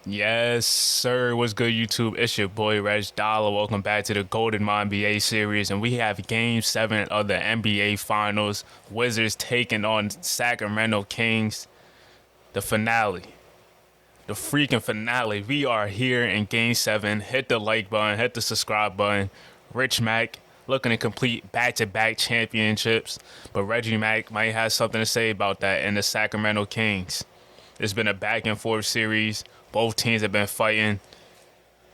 Yes, sir. What's good, YouTube? It's your boy, RegDolla. Welcome back to the GOATED MYNBA series. And we have Game 7 of the NBA Finals. Wizards taking on Sacramento Kings. The finale. The freaking finale. We are here in Game 7. Hit the like button. Hit the subscribe button. Rich Mac looking to complete back-to-back championships. But Reggie Mac might have something to say about that in the Sacramento Kings. It's been a back-and-forth series. Both teams have been fighting,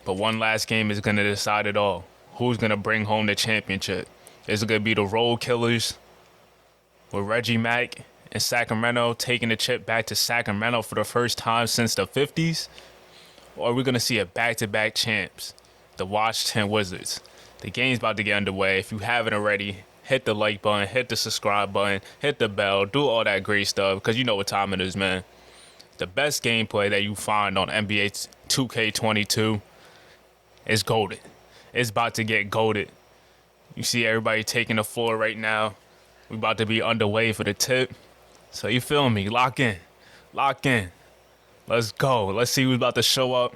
but one last game is going to decide it all. Who's going to bring home the championship? Is it going to be the Road Killers with Reggie Mack and Sacramento taking the chip back to Sacramento for the first time since the 50s? Or are we going to see a back-to-back champs, the Washington Wizards? The game's about to get underway. If you haven't already, hit the like button, hit the subscribe button, hit the bell, do all that great stuff, because you know what time it is, man. The best gameplay that you find on NBA2K22 is GOATED. It's about to get GOATED. You see everybody taking the floor right now. We about to be underway for the tip. So you feel me? Lock in. Lock in. Let's go. Let's see who's about to show up.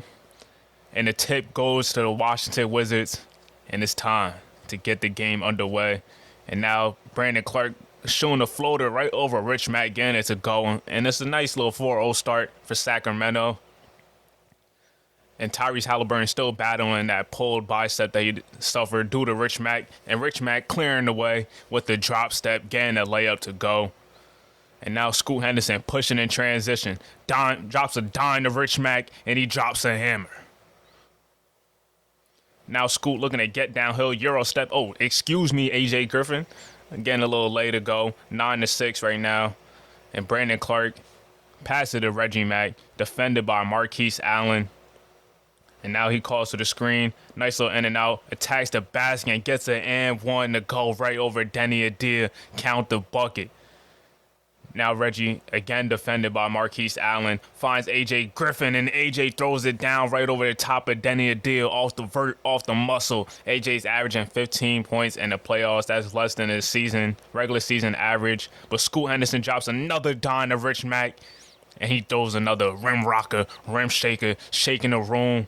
And the tip goes to the Washington Wizards. And it's time to get the game underway. And now Brandon Clark shooting a floater right over Rich Mack again. It's a go. And it's a nice little 4-0 start for Sacramento. And Tyrese Halliburton still battling that pulled bicep that he suffered due to Rich Mack. And Rich Mack clearing the way with the drop step, getting a layup to go. And now Scoot Henderson pushing in transition. Drops a dime to Rich Mack, and he drops a hammer. Now Scoot looking to get downhill, Euro step. Oh, excuse me, AJ Griffin. Again, a little late to go. 9-6 right now. And Brandon Clark passes to Reggie Mack, defended by Marquise Allen. And now he calls to the screen. Nice little in and out. Attacks the basket and gets an and one to go right over Denny Adia. Count the bucket. Now Reggie, again defended by Marquise Allen, finds AJ Griffin, and AJ throws it down right over the top of Denny Adia off the muscle. AJ's averaging 15 points in the playoffs. That's less than his regular season average. But Scoot Henderson drops another dime to Rich Mack, and he throws another rim rocker, rim shaker, shaking the room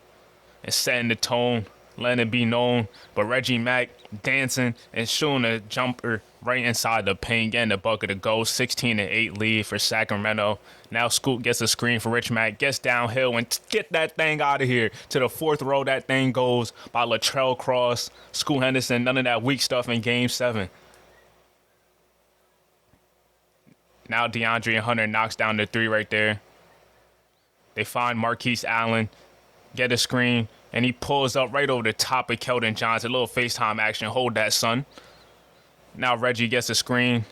and setting the tone, letting it be known. But Reggie Mack dancing and shooting a jumper right inside the paint, getting the bucket to go. 16-8 lead for Sacramento. Now Scoot gets a screen for Rich Mack, gets downhill and get that thing out of here. To the fourth row, that thing goes by Latrell Cross. Scoot Henderson, none of that weak stuff in Game 7. Now DeAndre Hunter knocks down the three right there. They find Marquise Allen, get a screen, and he pulls up right over the top of Keldon Johnson. A little FaceTime action. Hold that, son. Now Reggie gets a screen,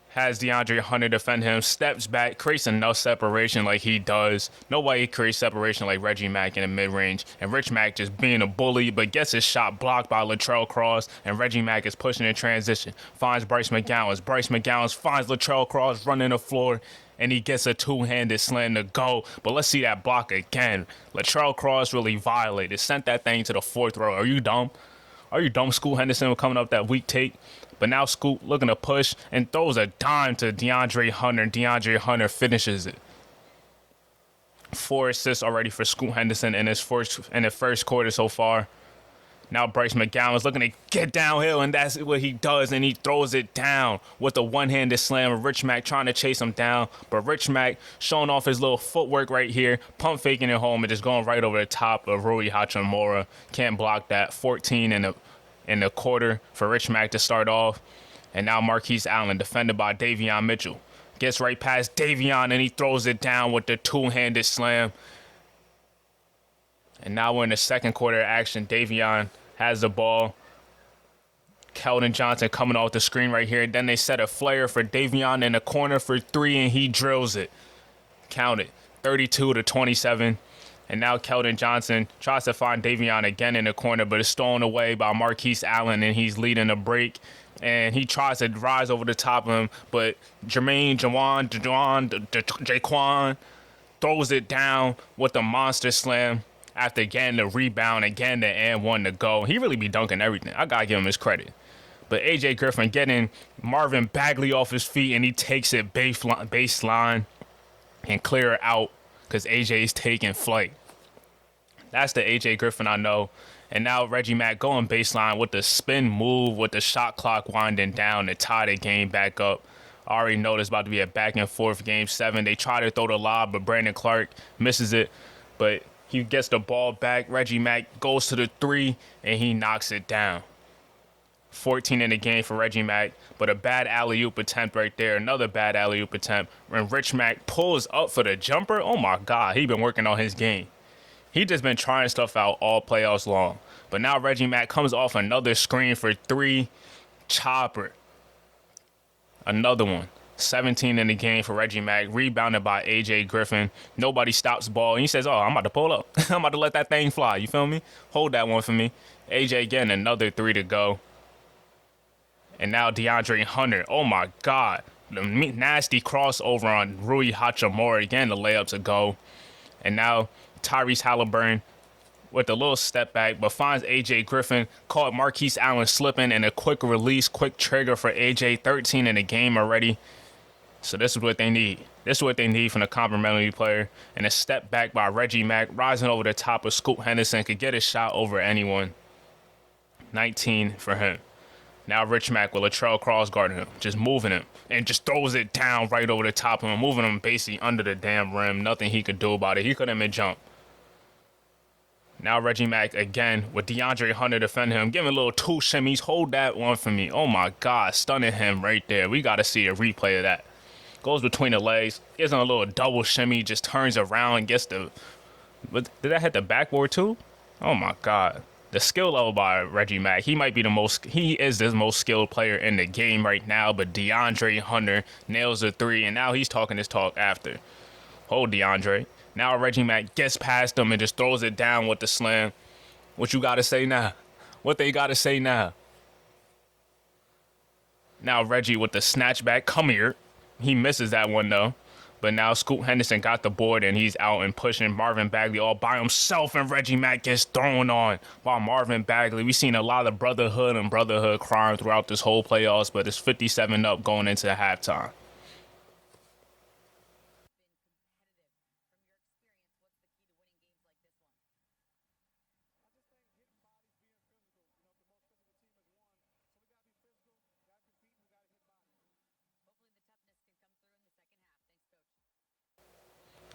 has DeAndre Hunter defend him, steps back, creates enough separation like he does. Nobody creates separation like Reggie Mack in the mid-range. And Rich Mack just being a bully, but gets his shot blocked by Latrell Cross. And Reggie Mack is pushing in transition. Finds Bryce McGowens. Bryce McGowens finds Latrell Cross running the floor. And he gets a two-handed slam to go. But let's see that block again. Latrell Cross really violated. Sent that thing to the fourth row. Are you dumb? Are you dumb, Scoot Henderson, coming up that weak take? But now Scoot looking to push and throws a dime to DeAndre Hunter. DeAndre Hunter finishes it. 4 assists already for Scoot Henderson in the first quarter so far. Now Bryce McGowens looking to get downhill, and that's what he does, and he throws it down with a one-handed slam. Rich Mack trying to chase him down, but Rich Mack showing off his little footwork right here, pump faking it home and just going right over the top of Rui Hachimura. Can't block that. 14 in the quarter for Rich Mack to start off. And now Marquise Allen, defended by Davion Mitchell, gets right past Davion, and he throws it down with the two-handed slam. And now we're in the second quarter action. Davion has the ball. Keldon Johnson coming off the screen right here. Then they set a flare for Davion in the corner for three, and he drills it. Count it. 32-27. And now Keldon Johnson tries to find Davion again in the corner, but it's stolen away by Marquise Allen, and he's leading the break. And he tries to rise over the top of him, but Jaquan throws it down with the monster slam after getting the rebound and getting the and one to go. He really be dunking everything. I gotta give him his credit. But AJ Griffin getting Marvin Bagley off his feet, and he takes it baseline and clear it out because AJ's taking flight. That's the AJ Griffin I know. And now Reggie Mack going baseline with the spin move with the shot clock winding down to tie the game back up. I already know there's about to be a back and forth game 7. They try to throw the lob, but Brandon Clark misses it. But he gets the ball back. Reggie Mack goes to the 3, and he knocks it down. 14 in the game for Reggie Mack, but a bad alley-oop attempt right there. Another bad alley-oop attempt. When Rich Mack pulls up for the jumper, oh my God, he been working on his game. He just been trying stuff out all playoffs long. But now Reggie Mack comes off another screen for 3. Chopper. Another one. 17 in the game for Reggie Mack. Rebounded by AJ Griffin. Nobody stops the ball. And he says, oh, I'm about to pull up. I'm about to let that thing fly. You feel me? Hold that one for me. AJ getting another 3 to go. And now DeAndre Hunter. Oh, my God. The nasty crossover on Rui Hachimura. Again, the layup to go. And now Tyrese Halliburton with a little step back, but finds AJ Griffin, caught Marquise Allen slipping, and a quick release, quick trigger for AJ. 13 in the game already. So this is what they need. This is what they need from the complimentary player. And a step back by Reggie Mack, rising over the top of Scoot Henderson, could get a shot over anyone. 19 for him. Now Rich Mack with Latrell Cross guarding him, just moving him, and just throws it down right over the top of him, moving him basically under the damn rim. Nothing he could do about it. He couldn't even jump. Now Reggie Mack again with DeAndre Hunter defending him, giving a little 2 shimmies. Hold that one for me. Oh my God, stunning him right there. We got to see a replay of that. Goes between the legs, gives him a little double shimmy, just turns around and gets the... But did that hit the backboard too? Oh my God. The skill level by Reggie Mack, he is the most skilled player in the game right now, but DeAndre Hunter nails the 3, and now he's talking his talk after. Hold DeAndre. Now Reggie Mack gets past him and just throws it down with the slam. What you got to say now? What they got to say now? Now Reggie with the snatchback. Come here. He misses that one though. But now Scoot Henderson got the board and he's out and pushing Marvin Bagley all by himself, and Reggie Mack gets thrown on by Marvin Bagley. We've seen a lot of brotherhood crime throughout this whole playoffs, but it's 57 up going into halftime.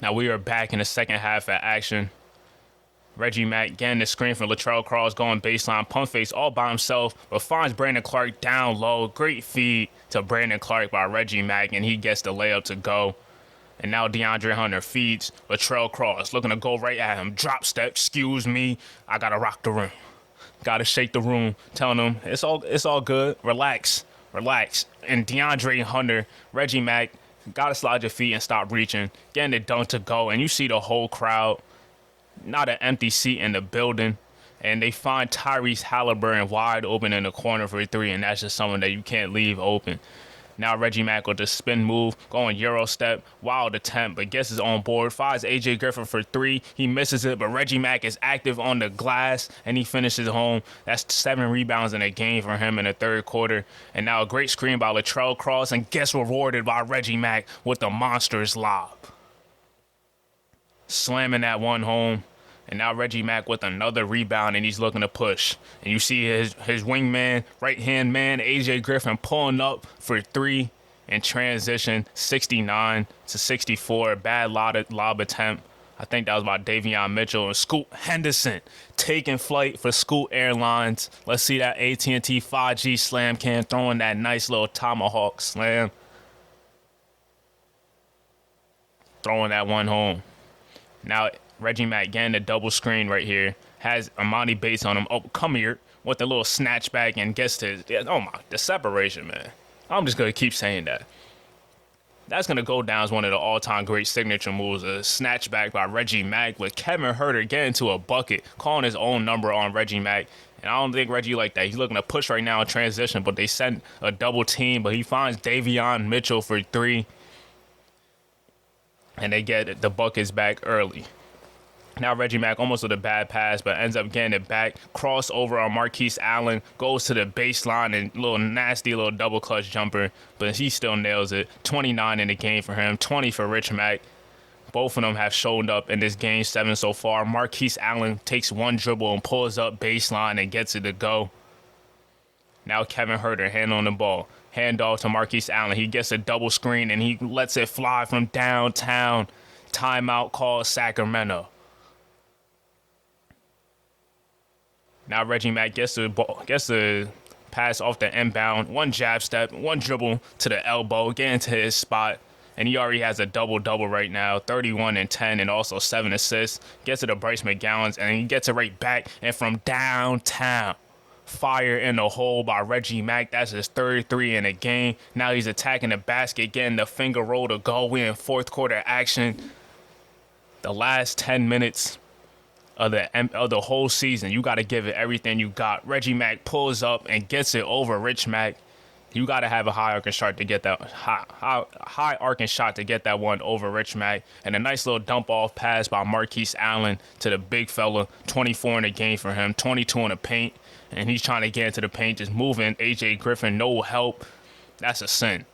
Now we are back in the second half of action. Reggie Mack getting the screen from Latrell Cross, going baseline, pump face all by himself, but finds Brandon Clark down low. Great feed to Brandon Clark by Reggie Mack, and he gets the layup to go. And now DeAndre Hunter feeds Latrell Cross, looking to go right at him. Drop step, excuse me, I gotta rock the room. Gotta shake the room, telling him it's all good. Relax. And DeAndre Hunter, Reggie Mack, gotta slide your feet and stop reaching. Getting the dunk to go, and you see the whole crowd. Not an empty seat in the building. And they find Tyrese Halliburton wide open in the corner for 3, and that's just something that you can't leave open. Now Reggie Mack with the spin move, going Euro step, wild attempt, but gets his own board. Finds AJ Griffin for 3. He misses it, but Reggie Mack is active on the glass, and he finishes home. That's 7 rebounds in a game for him in the third quarter. And now a great screen by Latrell Cross, and gets rewarded by Reggie Mack with the monstrous lob. Slamming that one home. And now Reggie Mack with another rebound, and he's looking to push. And you see his wingman, right-hand man, AJ Griffin, pulling up for 3 in transition, 69-64. Bad lob attempt. I think that was by Davion Mitchell. And Scoot Henderson taking flight for Scoot Airlines. Let's see that AT&T 5G slam cam throwing that nice little tomahawk slam. Throwing that one home. Now Reggie Mack getting a double screen right here. Has Amani Bates on him. Oh, come here with a little snatchback and gets to, the separation, man. I'm just going to keep saying that. That's going to go down as one of the all-time great signature moves, a snatchback by Reggie Mack with Kevin Huerter getting to a bucket, calling his own number on Reggie Mack. And I don't think Reggie like that. He's looking to push right now in transition, but they sent a double team, but he finds Davion Mitchell for 3. And they get the buckets back early. Now Reggie Mack almost with a bad pass, but ends up getting it back. Crossover on Marquise Allen. Goes to the baseline and nasty little double clutch jumper. But he still nails it. 29 in the game for him. 20 for Rich Mack. Both of them have shown up in this game 7 so far. Marquise Allen takes one dribble and pulls up baseline and gets it to go. Now Kevin Huerter hand on the ball. Handoff to Marquise Allen. He gets a double screen and he lets it fly from downtown. Timeout called Sacramento. Now Reggie Mack gets the pass off the inbound. One jab step, one dribble to the elbow, get into his spot. And he already has a double-double right now, 31 and 10, and also 7 assists. Gets it to Bryce McGowan, and he gets it right back. And from downtown, fire in the hole by Reggie Mack. That's his third three in the game. Now he's attacking the basket, getting the finger roll to go. We're in fourth quarter action. The last 10 minutes of the whole season, you got to give it everything you got. Reggie Mack pulls up and gets it over Rich Mack. You got to have a high arcing shot to get that high arcing shot to get that one over Rich Mack. And a nice little dump off pass by Marquise Allen to the big fella. 24 in the game for him, 22 in the paint. And he's trying to get into the paint, just moving. AJ Griffin, no help. That's a sin.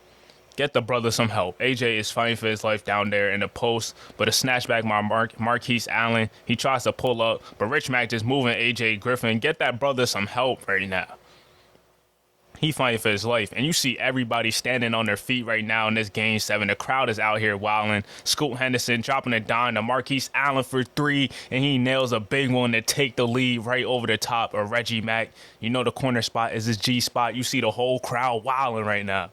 Get the brother some help. AJ is fighting for his life down there in the post, but a snatchback by Marquise Allen. He tries to pull up, but Rich Mack just moving AJ Griffin. Get that brother some help right now. He fighting for his life. And you see everybody standing on their feet right now in this game 7. The crowd is out here wilding. Scoot Henderson dropping a dime to Marquise Allen for 3, and he nails a big one to take the lead right over the top of Reggie Mack. You know the corner spot is his G spot. You see the whole crowd wilding right now.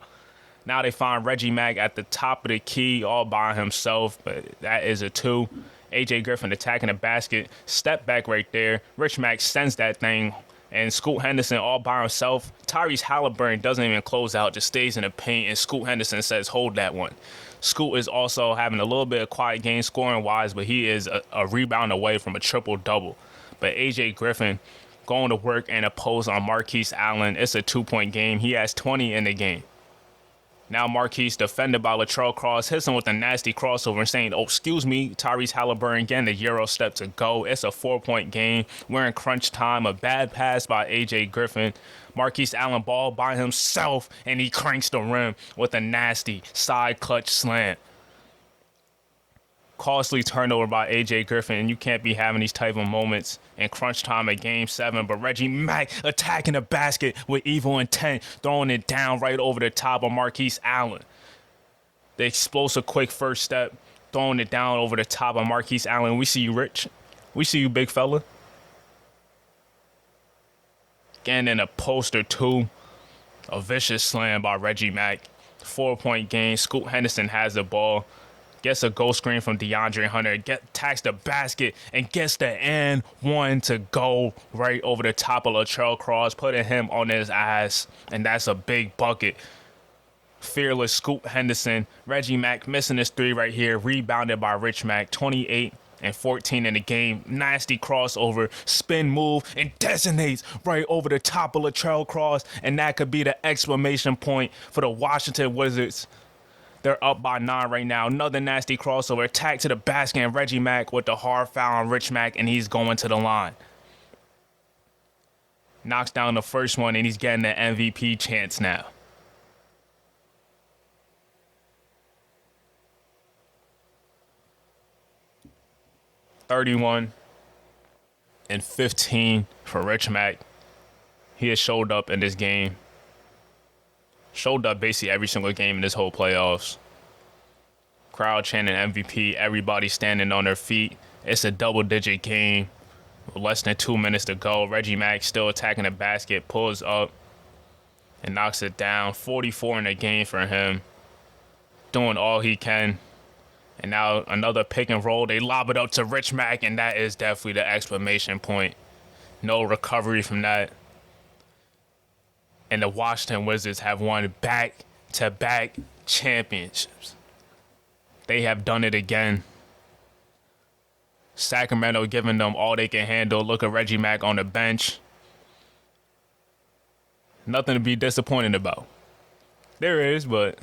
Now they find Reggie Mack at the top of the key all by himself, but that is a 2. AJ Griffin attacking the basket. Step back right there. Rich Mack sends that thing. And Scoot Henderson all by himself. Tyrese Halliburton doesn't even close out, just stays in the paint, and Scoot Henderson says, hold that one. Scoot is also having a little bit of quiet game scoring-wise, but he is a rebound away from a triple-double. But A.J. Griffin going to work and a post on Marquise Allen. It's a 2-point game. He has 20 in the game. Now Marquise, defended by Latrell Cross, hits him with a nasty crossover and saying, oh, excuse me, Tyrese Halliburton getting the Euro step to go. It's a 4-point game. We're in crunch time. A bad pass by A.J. Griffin. Marquise Allen ball by himself, and he cranks the rim with a nasty side clutch slam. Costly turnover by A.J. Griffin, and you can't be having these type of moments in crunch time at Game 7. But Reggie Mack attacking the basket with evil intent, throwing it down right over the top of Marquise Allen. The explosive quick first step, throwing it down over the top of Marquise Allen. We see you, Rich. We see you, big fella. Again in a post or 2. A vicious slam by Reggie Mack. 4-point game. Scoot Henderson has the ball. Gets a goal screen from DeAndre Hunter, attacks the basket, and gets the and one to go right over the top of Latrell Cross, putting him on his ass, and that's a big bucket. Fearless Scoot Henderson. Reggie Mack missing his 3 right here, rebounded by Rich Mack, 28 and 14 in the game. Nasty crossover, spin move, and designates right over the top of Latrell Cross, and that could be the exclamation point for the Washington Wizards. They're up by 9 right now. Another nasty crossover. Attack to the basket, and Reggie Mack with the hard foul on Rich Mack, and he's going to the line. Knocks down the first one, and he's getting the MVP chance now. $31 and 15 for Rich Mack. He has showed up in this game. Showed up basically every single game in this whole playoffs. Crowd chanting MVP, everybody standing on their feet. It's a double-digit game with less than 2 minutes to go. Reggie Mack still attacking the basket, pulls up and knocks it down. 44 in the game for him, doing all he can. And now another pick and roll. They lob it up to Rich Mack, and that is definitely the exclamation point. No recovery from that. And the Washington Wizards have won back-to-back championships. They have done it again. Sacramento giving them all they can handle. Look at Reggie Mack on the bench. Nothing to be disappointed about. There is, but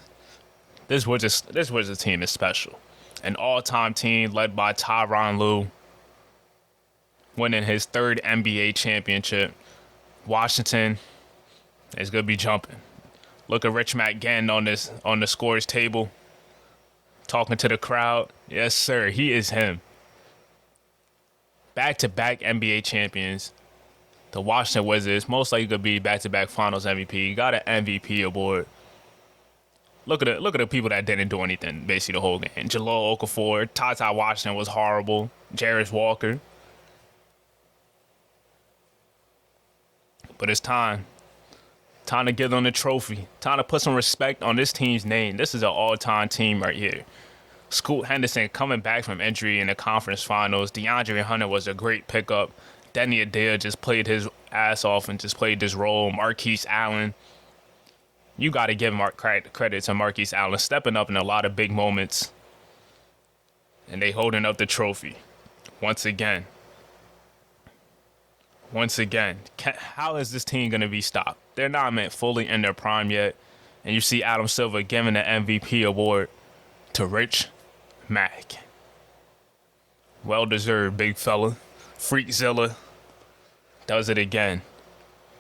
this Wizards team is special. An all-time team led by Tyronn Lue, winning his 3rd NBA championship. Washington is going to be jumping. Look at Rich Mack getting on the scores table. talking to the crowd. Yes, sir. He is him. Back-to-back NBA champions. The Washington Wizards most likely could be back-to-back Finals MVP. Got an MVP award. Look at the people that didn't do anything basically the whole game. Jahlil Okafor, Ty Washington was horrible. Jarris Walker. But it's time. Time to give them the trophy. Time to put some respect on this team's name. This is an all-time team right here. Scoot Henderson coming back from injury in the conference finals. DeAndre Hunter was a great pickup. Denny Adair just played his ass off and just played this role. Marquise Allen. You got to give credit to Marquise Allen stepping up in a lot of big moments. And they holding up the trophy. Once again. How is this team going to be stopped? They're not meant fully in their prime yet. And you see Adam Silver giving the MVP award to Rich Mack. Well-deserved, big fella. Freakzilla does it again.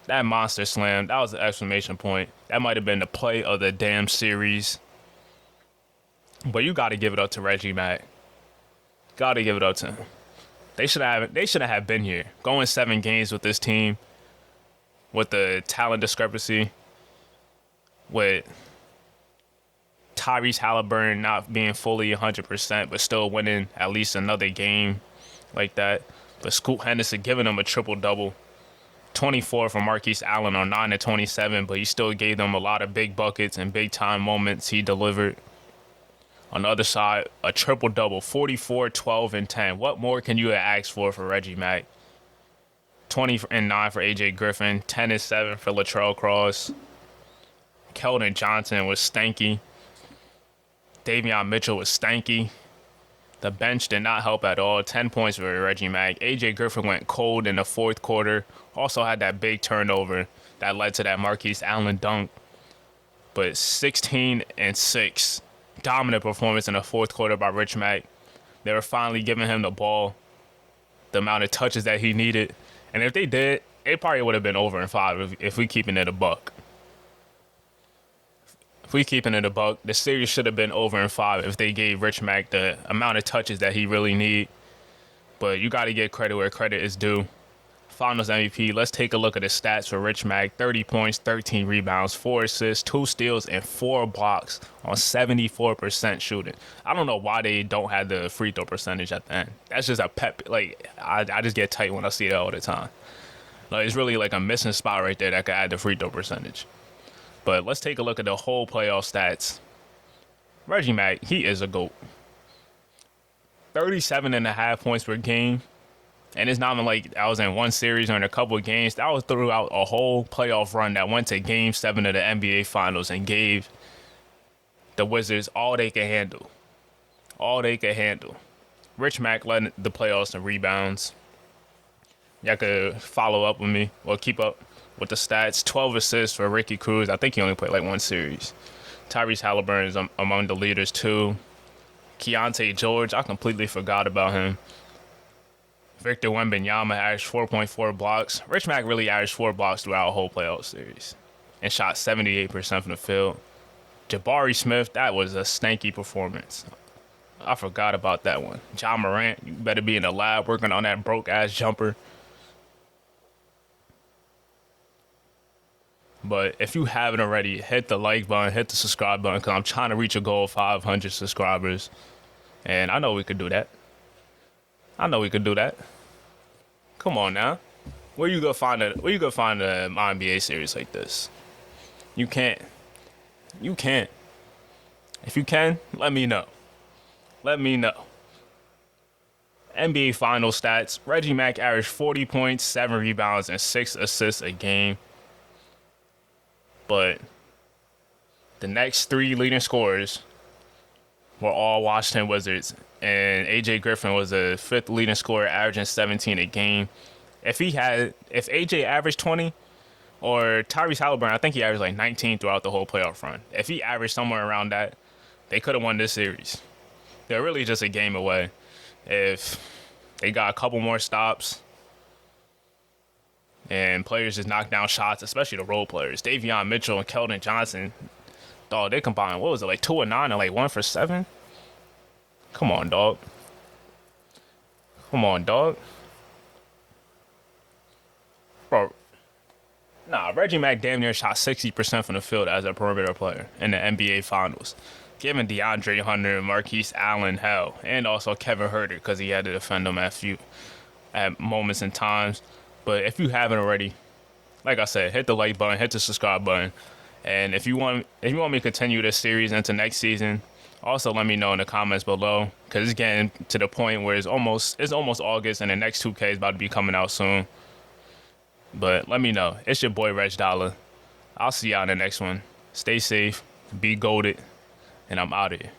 That monster slam, that was an exclamation point. That might have been the play of the damn series. But you got to give it up to Reggie Mack. Got to give it up to him. They should have been here. Going 7 games with this team, with the talent discrepancy, with Tyrese Halliburton not being fully 100%, but still winning at least another game like that. But Scoot Henderson giving them a triple-double. 24 for Marquise Allen on 9 of 27, but he still gave them a lot of big buckets and big-time moments he delivered. On the other side, a triple-double, 44, 12, and 10. What more can you ask for Reggie Mack? 20 and 9 for A.J. Griffin, 10 and 7 for Latrell Cross. Keldon Johnson was stanky. Davion Mitchell was stanky. The bench did not help at all. 10 points for Reggie Mack. A.J. Griffin went cold in the fourth quarter. Also had that big turnover that led to that Marquise Allen dunk. But 16 and 6. Dominant performance in the fourth quarter by Rich Mack. They were finally giving him the ball, the amount of touches that he needed. And if they did, it probably would have been over in 5 if we keeping it a buck. If we keeping it a buck, the series should have been over in 5 if they gave Rich Mack the amount of touches that he really need. But you got to give credit where credit is due. Finals MVP, let's take a look at the stats for Rich Mack. 30 points, 13 rebounds, 4 assists, 2 steals, and 4 blocks on 74% shooting. I don't know why they don't have the free throw percentage at the end. That's just a pep. Like, I just get tight when I see that all the time. Like, it's really like a missing spot right there that could add the free throw percentage. But let's take a look at the whole playoff stats. Reggie Mack, he is a GOAT. 37.5 points per game. And it's not even like I was in one series or in a couple of games. That was throughout a whole playoff run that went to Game 7 of the NBA Finals and gave the Wizards all they could handle. All they could handle. Rich Mack led the playoffs in rebounds. Y'all could follow up with me or keep up with the stats. 12 assists for Ricky Cruz. I think he only played like one series. Tyrese Halliburton is among the leaders too. Keontae George, I completely forgot about him. Victor Wembanyama averaged 4.4 blocks. Rich Mack really averaged 4 blocks throughout a whole playoff series and shot 78% from the field. Jabari Smith, that was a stanky performance. I forgot about that one. John Morant, you better be in the lab working on that broke-ass jumper. But if you haven't already, hit the like button, hit the subscribe button, because I'm trying to reach a goal of 500 subscribers. And I know we could do that. Come on now. Where you gonna find a MYNBA series like this? You can't. If you can, let me know. NBA final stats. Reggie Mack averaged 40 points, 7 rebounds, and 6 assists a game. But the next 3 leading scorers were all Washington Wizards. And A.J. Griffin was the 5th leading scorer, averaging 17 a game. If A.J. averaged 20, or Tyrese Halliburton, I think he averaged like 19 throughout the whole playoff run. If he averaged somewhere around that, they could have won this series. They're really just a game away. If they got a couple more stops and players just knock down shots, especially the role players. Davion Mitchell and Keldon Johnson, dog, they combined, what was it, like 2 and 9 and like 1 for 7? Come on, dog. Come on, dog. Bro, nah, Reggie Mack damn near shot 60% from the field as a perimeter player in the NBA Finals, giving DeAndre Hunter and Marquise Allen hell, and also Kevin Huerter because he had to defend him at moments and times. But if you haven't already, like I said, hit the like button, hit the subscribe button, and if you want me to continue this series into next season, also let me know in the comments below because it's getting to the point where it's almost August and the next 2K is about to be coming out soon. But let me know. It's your boy RegDolla. I'll see y'all in the next one. Stay safe, be goated, and I'm out of here.